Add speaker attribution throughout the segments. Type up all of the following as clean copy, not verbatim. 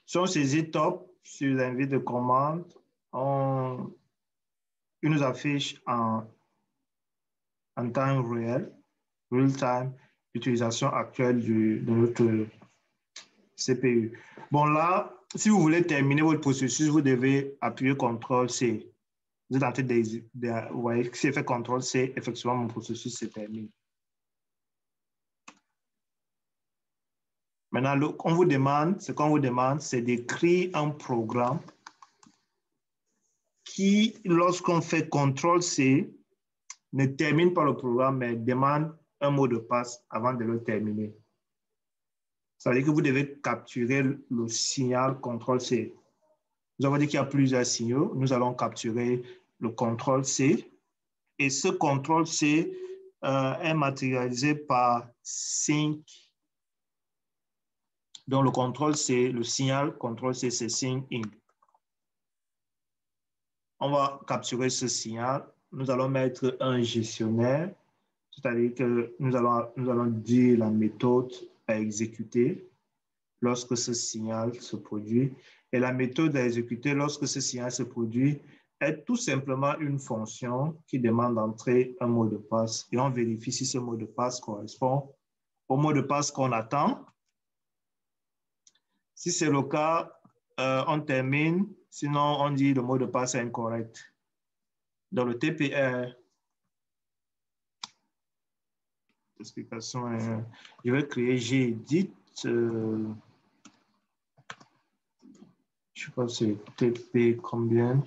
Speaker 1: Si on saisit top sur l'invite de commande, il nous affiche en temps réel, real time, l'utilisation actuelle de notre CPU. Bon, là, si vous voulez terminer votre processus, vous devez appuyer CTRL-C. Vous êtes en train de vous voyez que si je fais CTRL-C, effectivement, mon processus se termine. Maintenant, ce qu'on vous demande, c'est d'écrire un programme qui, lorsqu'on fait CTRL-C, ne termine pas le programme, mais demande un mot de passe avant de le terminer. Ça veut dire que vous devez capturer le signal CTRL-C. Nous avons dit qu'il y a plusieurs signaux. Nous allons capturer le CTRL-C. Et ce CTRL-C est matérialisé par sync. Donc, le CTRL-C, le signal CTRL-C, c'est sync in. On va capturer ce signal. Nous allons mettre un gestionnaire, c'est-à-dire que nous allons dire la méthode à exécuter lorsque ce signal se produit. Et la méthode à exécuter lorsque ce signal se produit est tout simplement une fonction qui demande d'entrer un mot de passe. Et on vérifie si ce mot de passe correspond au mot de passe qu'on attend. Si c'est le cas, on termine. Sinon, on dit le mot de passe est incorrect. Dans le TPR, l'explication, je vais créer gedit. Je crois que c'est TP combien.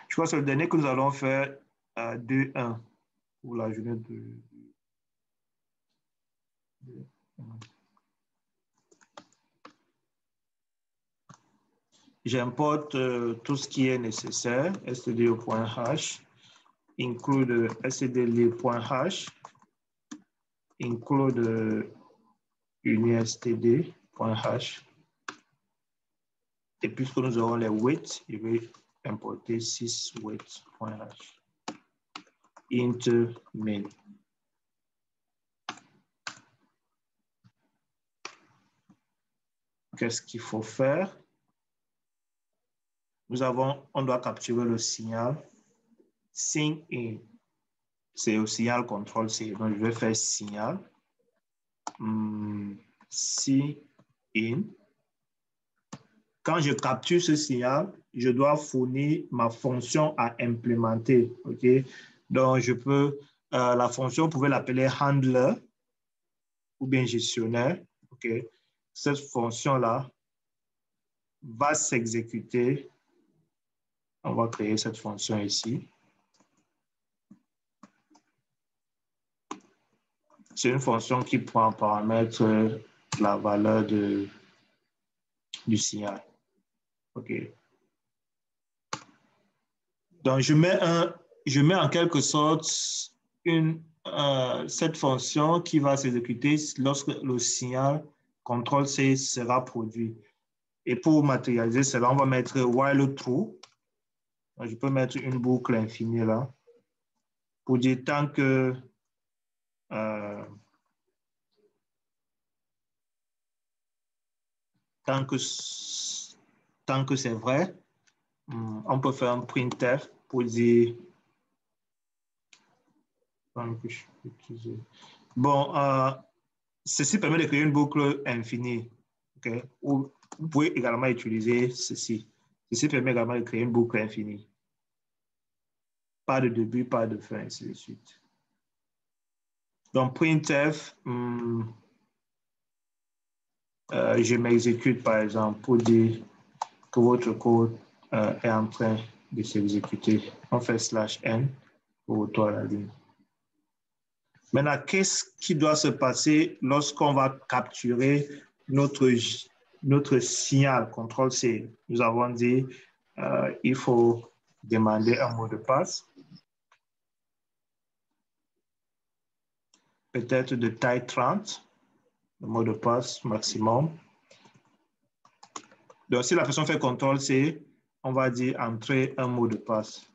Speaker 1: Je crois que c'est le dernier que nous allons faire 2-1 pour la journée de. J'importe tout ce qui est nécessaire, std.h, include std.h, include unistd.h. Et puisque nous aurons les weights, je vais importer 6weights.h. Int main. Qu'est-ce qu'il faut faire? On doit capturer le signal sync in. C'est au signal CTRL-C. Donc, je vais faire signal sync in. Quand je capture ce signal, je dois fournir ma fonction à implémenter. OK? Donc, la fonction, vous pouvez l'appeler handler ou bien gestionnaire. OK? Cette fonction-là va s'exécuter. On va créer cette fonction ici. C'est une fonction qui prend en paramètre la valeur du signal. OK. Donc, je mets en quelque sorte cette fonction qui va s'exécuter lorsque le signal CTRL-C sera produit. Et pour matérialiser cela, on va mettre while true. Donc, je peux mettre une boucle infinie là pour dire tant que c'est vrai, on peut faire un printf pour dire bon, ceci permet de créer une boucle infinie. Okay? Ou vous pouvez également utiliser ceci. Ceci permet également de créer une boucle infinie. Pas de début, pas de fin, ainsi de suite. Donc, printf, je m'exécute par exemple pour dire que votre code est en train de s'exécuter. On fait /n pour retour à la ligne. Maintenant, qu'est-ce qui doit se passer lorsqu'on va capturer notre signal CTRL-C? Nous avons dit il faut demander un mot de passe. Peut-être de taille 30, le mot de passe maximum. Donc, si la personne fait CTRL-C, on va dire entrer un mot de passe.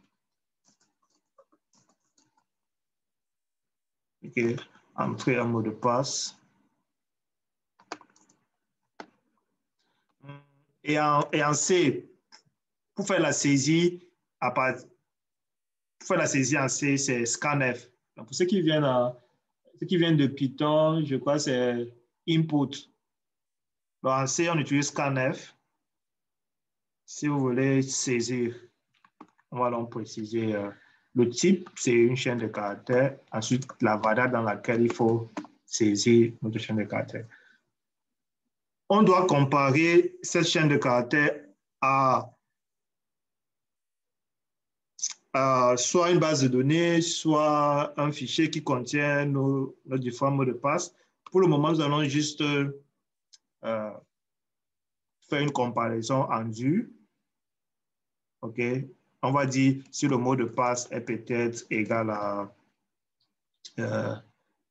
Speaker 1: OK, entrer un mot de passe. Et en C, pour faire la saisie, pour faire la saisie en C, c'est scanf. Donc, pour ceux qui viennent de Python, je crois que c'est input. Donc, en C, on utilise scanf. Si vous voulez saisir, on va donc préciser le type, c'est une chaîne de caractères. Ensuite, la variable dans laquelle il faut saisir notre chaîne de caractères. On doit comparer cette chaîne de caractères à soit une base de données, soit un fichier qui contient nos différents mots de passe. Pour le moment, nous allons juste faire une comparaison en vue. OK? On va dire si le mot de passe est peut-être égal à,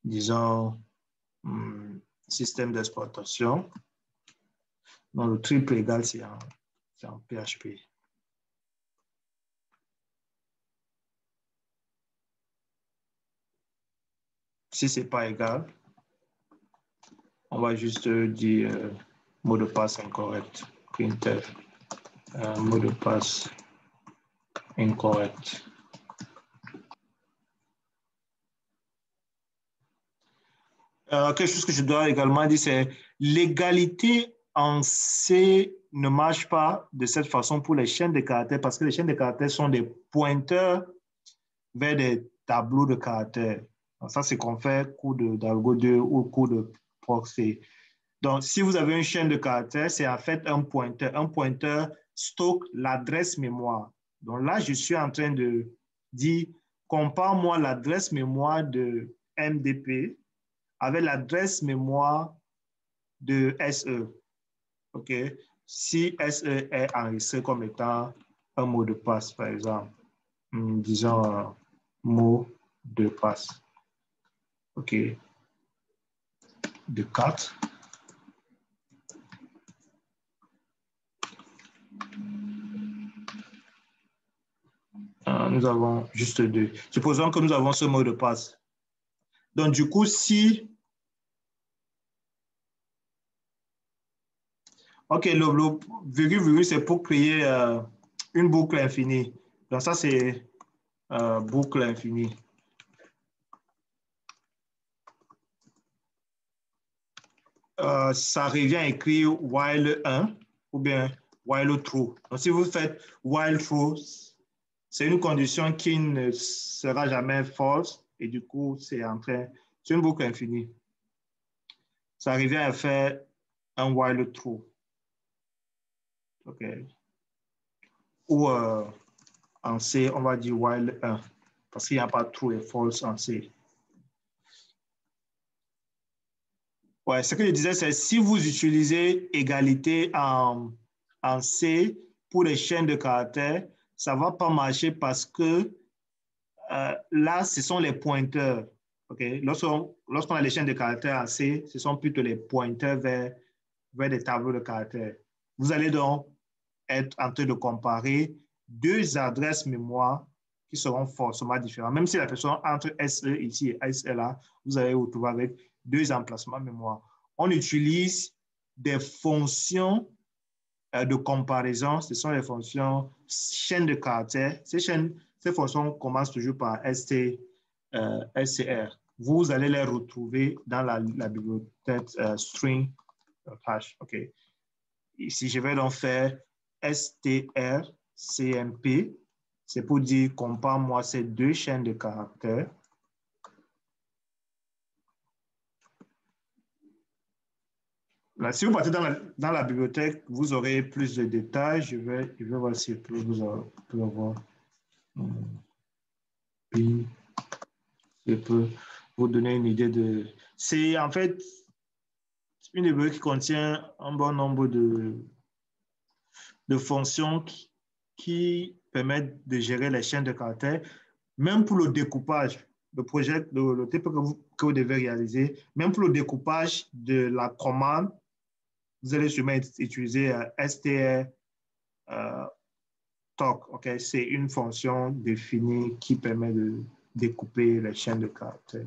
Speaker 1: disons, système d'exploitation. Donc, le triple égal, c'est en PHP. Si ce n'est pas égal, on va juste dire mot de passe incorrect, printf, mot de passe incorrect. Quelque chose que je dois également dire, c'est l'égalité en C ne marche pas de cette façon pour les chaînes de caractères parce que les chaînes de caractères sont des pointeurs vers des tableaux de caractères. Donc ça, c'est qu'on fait cours d'algo 2 ou cours de proxy. Donc, si vous avez une chaîne de caractères, c'est en fait un pointeur. Un pointeur stocke l'adresse mémoire. Donc là, je suis en train de dire, compare-moi l'adresse mémoire de MDP avec l'adresse mémoire de SE. OK? Si SE est enregistré comme étant un mot de passe, par exemple, disons mot de passe. OK? De 4. Nous avons juste 2. Supposons que nous avons ce mot de passe. Donc, du coup, si... OK, le virgule, c'est pour créer une boucle infinie. Donc, ça, c'est boucle infinie. Ça revient à écrire while 1 ou bien while true. Donc, si vous faites while true, c'est une condition qui ne sera jamais false et du coup, c'est une boucle infinie. Ça revient à faire un while true. OK. Ou en C, on va dire while 1 parce qu'il n'y a pas true et false en C. Ouais, ce que je disais, c'est si vous utilisez égalité en C pour les chaînes de caractères, ça ne va pas marcher parce que là, ce sont les pointeurs. Okay? Lorsqu'on a les chaînes de caractères en C, ce sont plutôt les pointeurs vers des tableaux de caractères. Vous allez donc être en train de comparer deux adresses mémoire qui seront forcément différentes. Même si la personne entre SE ici et SE là, vous allez vous retrouver avec deux emplacements mémoire. On utilise des fonctions de comparaison. Ce sont les fonctions chaînes de caractères. Ces fonctions commencent toujours par STR. Vous allez les retrouver dans la bibliothèque string hash. OK. Ici, je vais donc faire strcmp. C'est pour dire compare-moi ces deux chaînes de caractères. Là, si vous partez dans la bibliothèque, vous aurez plus de détails. Je vais voir si je peux vous avoir. Je peux vous donner une idée de... C'est en fait une bibliothèque qui contient un bon nombre de fonctions qui permettent de gérer les chaînes de caractères, même pour le découpage. Le projet, le type que vous devez réaliser, même pour le découpage de la commande, vous allez sûrement utiliser str talk. Okay? C'est une fonction définie qui permet de découper les chaînes de caractères.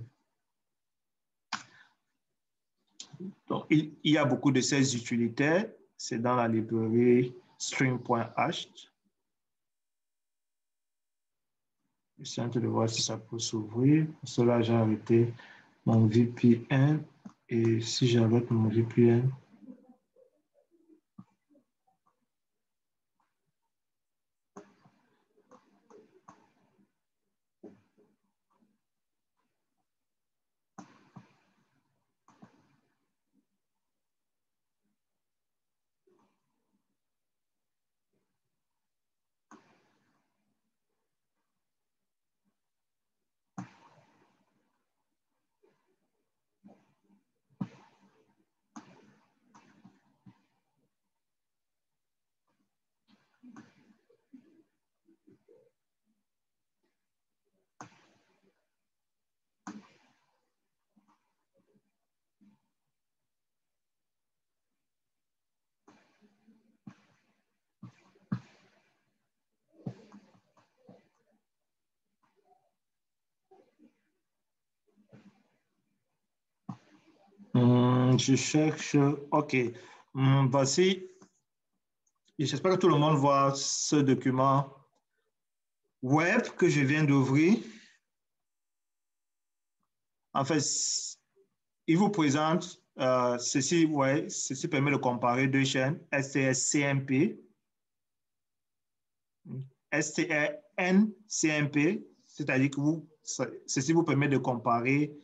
Speaker 1: Donc, il y a beaucoup de ces utilitaires c'est dans la librairie string.h. Je suis en train de voir si ça peut s'ouvrir. Pour cela, j'ai arrêté mon VPN. Et si j'arrête mon VPN, je cherche. OK. Voici. J'espère que tout le monde voit ce document web que je viens d'ouvrir. En fait, il vous présente ceci, ouais, ceci permet de comparer deux chaînes, STS-CMP, STR-N-CMP, c'est-à-dire que ceci vous permet de comparer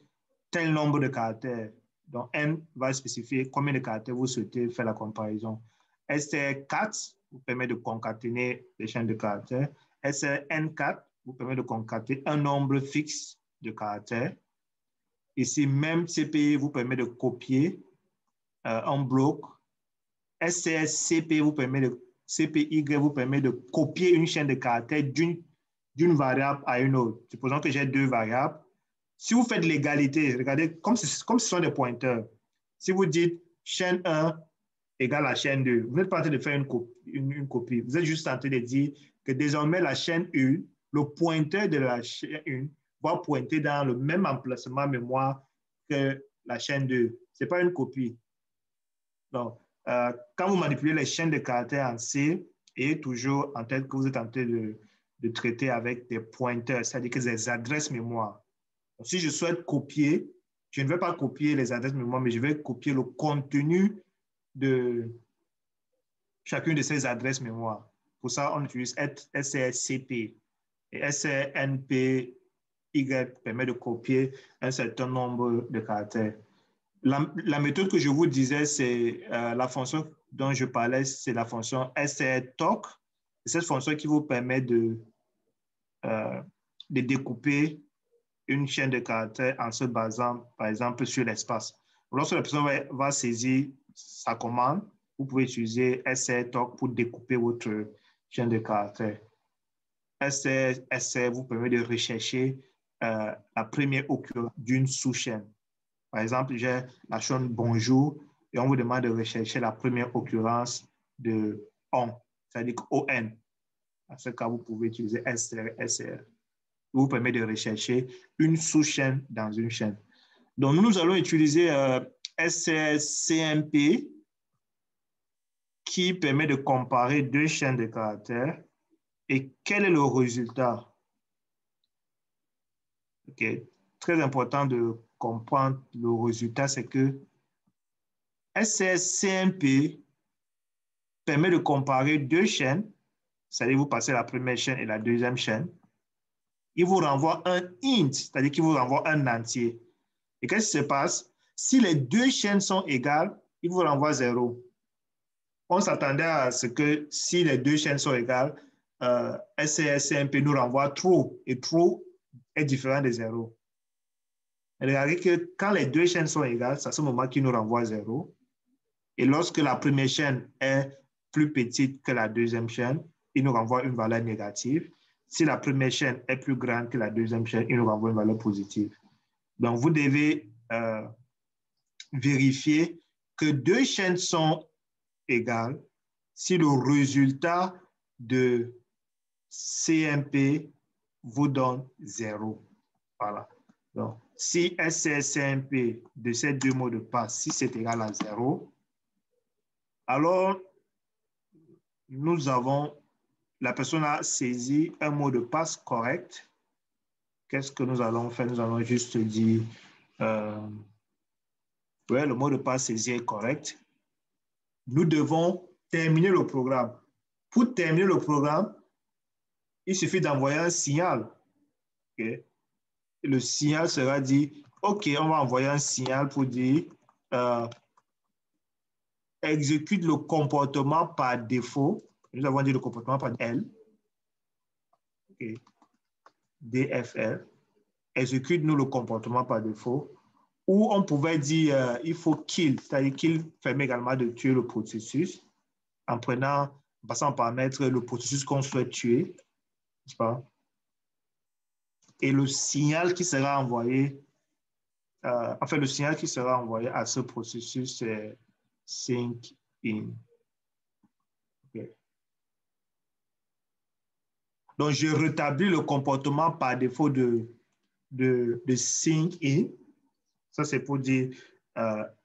Speaker 1: tel nombre de caractères. Donc, N va spécifier combien de caractères vous souhaitez faire la comparaison. STR4 vous permet de concaténer les chaînes de caractères. STR-N4 vous permet de concaténer un nombre fixe de caractères. Ici, même CPI vous permet de copier un bloc. STR-CPY vous permet de copier une chaîne de caractères d'une variable à une autre. Supposons que j'ai deux variables. Si vous faites l'égalité, regardez, comme ce sont des pointeurs, si vous dites chaîne 1 égale à chaîne 2, vous n'êtes pas en train de faire une copie. Vous êtes juste en train de dire que désormais la chaîne 1, le pointeur de la chaîne 1 va pointer dans le même emplacement mémoire que la chaîne 2. Ce n'est pas une copie. Donc, quand vous manipulez les chaînes de caractères en C, ayez toujours en tête que vous êtes en train de traiter avec des pointeurs, c'est-à-dire que des adresses mémoire. Donc, si je souhaite copier, je ne vais pas copier les adresses mémoire, mais je vais copier le contenu de chacune de ces adresses mémoire. Pour ça, on utilise SRCP. Et SRNPY permet de copier un certain nombre de caractères. La méthode que je vous disais, c'est la fonction dont je parlais, c'est la fonction strtalk. C'est cette fonction qui vous permet de découper une chaîne de caractères en se basant, par exemple, sur l'espace. Lorsque la personne va saisir sa commande, vous pouvez utiliser strtalk pour découper votre chaîne de caractères. SR vous permet de rechercher la première occurrence d'une sous-chaîne. Par exemple, j'ai la chaîne bonjour et on vous demande de rechercher la première occurrence de on, c'est-à-dire ON. Dans ce cas, vous pouvez utiliser SR. Vous permet de rechercher une sous-chaîne dans une chaîne. Donc, nous allons utiliser SRCMP qui permet de comparer deux chaînes de caractères. Et quel est le résultat? Okay. Très important de comprendre le résultat, c'est que SRCMP permet de comparer deux chaînes, c'est-à-dire vous passez la première chaîne et la deuxième chaîne. Il vous renvoie un int, c'est-à-dire qu'il vous renvoie un entier. Et qu'est-ce qui se passe? Si les deux chaînes sont égales, il vous renvoie 0. On s'attendait à ce que si les deux chaînes sont égales, SRCMP nous renvoie true, et true est différent de 0. Regardez que quand les deux chaînes sont égales, c'est à ce moment qu'il nous renvoie 0. Et lorsque la première chaîne est plus petite que la deuxième chaîne, il nous renvoie une valeur négative. Si la première chaîne est plus grande que la deuxième chaîne, il nous renvoie une valeur positive. Donc, vous devez vérifier que deux chaînes sont égales si le résultat de CMP vous donne 0. Voilà. Donc, si SRCMP de ces deux mots de passe, si c'est égal à 0, Alors, la personne a saisi un mot de passe correct. Qu'est-ce que nous allons faire? Nous allons juste dire, ouais, le mot de passe saisi est correct. Nous devons terminer le programme. Pour terminer le programme, il suffit d'envoyer un signal. Okay? Le signal sera dit, OK, on va envoyer un signal pour dire, exécute le comportement par défaut. Nous avons dit le comportement par L. Okay. DFL. Exécute-nous le comportement par défaut. Ou on pouvait dire, il faut kill, c'est-à-dire qu'il permet également de tuer le processus en passant en paramètre le processus qu'on souhaite tuer, n'est-ce pas? Et le signal qui sera envoyé, le signal qui sera envoyé à ce processus, c'est sync in. Okay. Donc, je rétablis le comportement par défaut de sync in. Ça, c'est pour dire,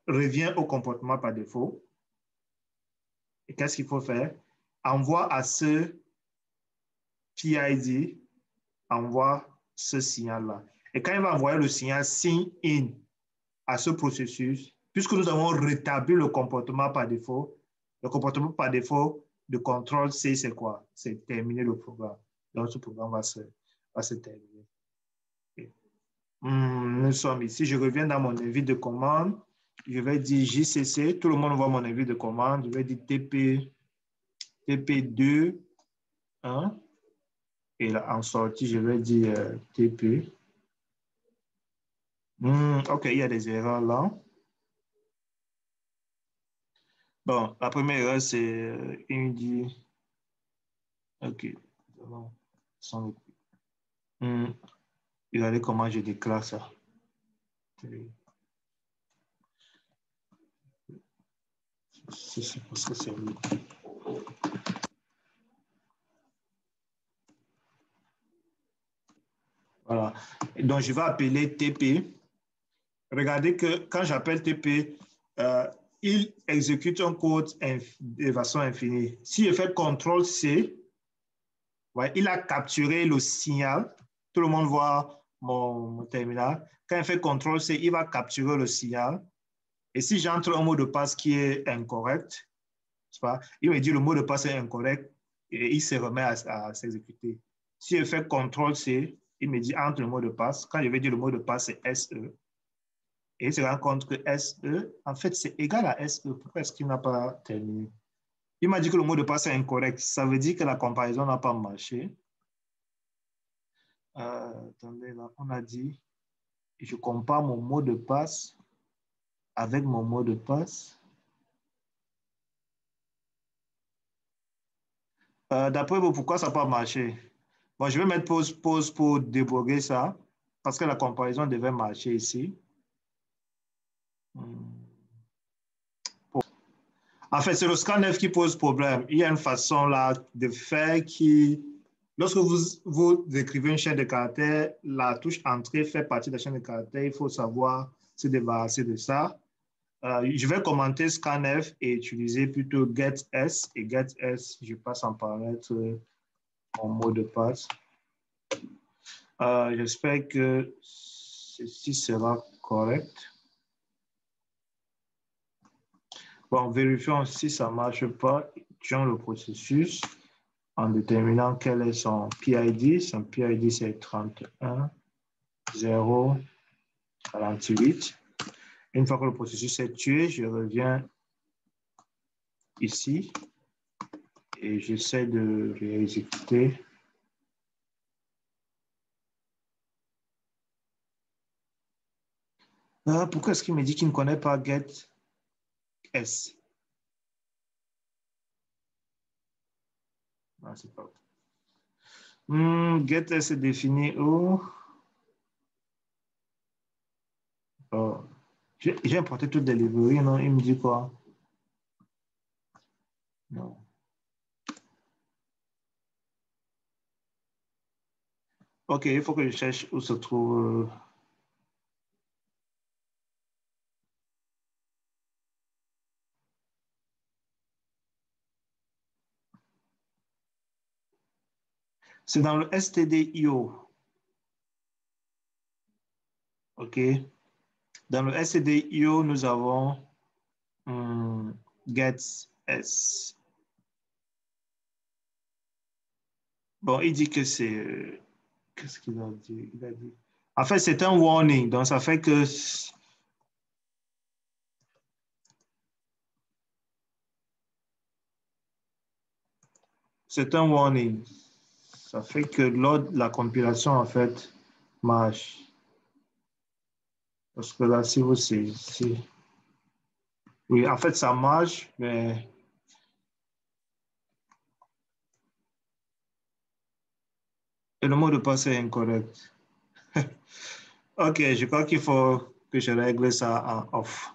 Speaker 1: reviens au comportement par défaut. Et qu'est-ce qu'il faut faire? Envoie à ce PID, envoie ce signal-là. Et quand il va envoyer le signal sign in à ce processus, puisque nous avons rétabli le comportement par défaut, le comportement par défaut de contrôle C, c'est quoi? C'est terminer le programme. Donc, ce programme va se terminer. Okay. Nous sommes ici. Je reviens dans mon invite de commande. Je vais dire JCC. Tout le monde voit mon invite de commande. Je vais dire TP2, 1. Et là, en sortie, je vais dire TP. OK, il y a des erreurs là. Bon, la première erreur, c'est il me dit. OK. Regardez comment je déclare ça. C'est parce que c'est lui. Voilà. Donc, je vais appeler TP. Regardez que quand j'appelle TP, il exécute un code de façon infinie. Si je fais CTRL-C, ouais, il a capturé le signal. Tout le monde voit mon terminal. Quand il fait CTRL-C, il va capturer le signal. Et si j'entre un mot de passe qui est incorrect, il me dit le mot de passe est incorrect et il se remet à s'exécuter. Si je fais CTRL-C, il me dit entre le mot de passe. Quand je vais dire le mot de passe, c'est SE. Et il se rend compte que SE, en fait, c'est égal à SE. Pourquoi est-ce qu'il n'a pas terminé? Il m'a dit que le mot de passe est incorrect. Ça veut dire que la comparaison n'a pas marché. Attendez, là, on a dit, je compare mon mot de passe avec mon mot de passe. D'après vous, pourquoi ça n'a pas marché? Bon, je vais mettre pause pour débugger ça, parce que la comparaison devait marcher ici. En fait, c'est le scanf qui pose problème. Il y a une façon là de faire qui, lorsque vous écrivez une chaîne de caractères, la touche entrée fait partie de la chaîne de caractères. Il faut savoir se débarrasser de ça. Je vais commenter scanf et utiliser plutôt getS. Et getS, je passe en paramètre mon mot de passe. J'espère que ceci sera correct. Bon, vérifions si ça ne marche pas. Tuons le processus en déterminant quel est son PID. Son PID, c'est 31 0 48. Une fois que le processus est tué, je reviens ici et j'essaie de réexécuter. Pourquoi est-ce qu'il me dit qu'il ne connaît pas getS? Non, c'est pas. GetS est défini où? Oh. J'ai importé toute delivery, non? Il me dit quoi? Non. OK, il faut que je cherche où se trouve. C'est dans le stdio. OK. Dans le stdio, nous avons gets s. Bon, il dit que c'est... Qu'est-ce qu'il a dit? Il a dit... En fait, c'est un warning. Donc, ça fait que... C'est un warning. Ça fait que lors de la compilation, en fait, marche. Parce que là, si vous... Oui, en fait, ça marche, mais... Et le mot de passe est incorrect. OK, je crois qu'il faut que je règle ça en off.